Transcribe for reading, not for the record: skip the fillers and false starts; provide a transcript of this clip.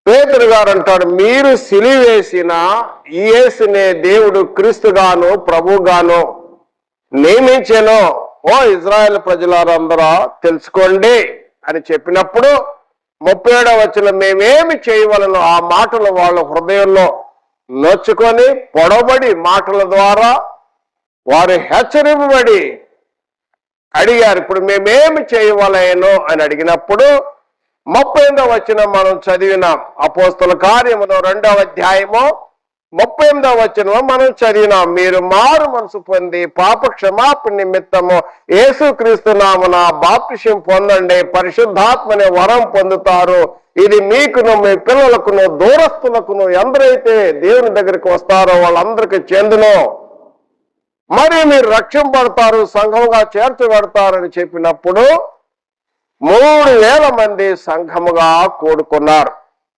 పేతురు గారు అంటాడు, మీరు సిలివేసిన యేసునే దేవుడు క్రీస్తుగాను ప్రభుగాను నియమించెను. ఓ ఇజ్రాయెల్ ప్రజలందరూ తెలుసుకోండి అని చెప్పినప్పుడు 37వ వచనం, మేమేమి చేయవలను? ఆ మాటలు వాళ్ళ హృదయంలో నొచ్చుకొని పొడబడి మాటల ద్వారా వారు హెచ్చరింపబడి అడిగారు, ఇప్పుడు మేమేమి చేయవలేను అని అడిగినప్పుడు 38వ వచనం మనం చదివినాం. అపోస్తల కార్యములు 2వ అధ్యాయము 38వ వచనం మనం చదివినాం. మీరు మారు మనసు పొంది పాప క్షమాపణ నిమిత్తము యేసుక్రీస్తు నామమున బాప్తిసం పొందండి, పరిశుద్ధాత్మని వరం పొందుతారు. ఇది మీకును మీ పిల్లలకును దూరస్తులకును ఎందరైతే దేవుని దగ్గరికి వస్తారో వాళ్ళందరికీ చెందును. మరి మీరు రక్షింపబడతారు, సంఘముగా చేర్చబడతారని చెప్పినప్పుడు 3000 మంది సంఘముగా కూడుకున్నారు.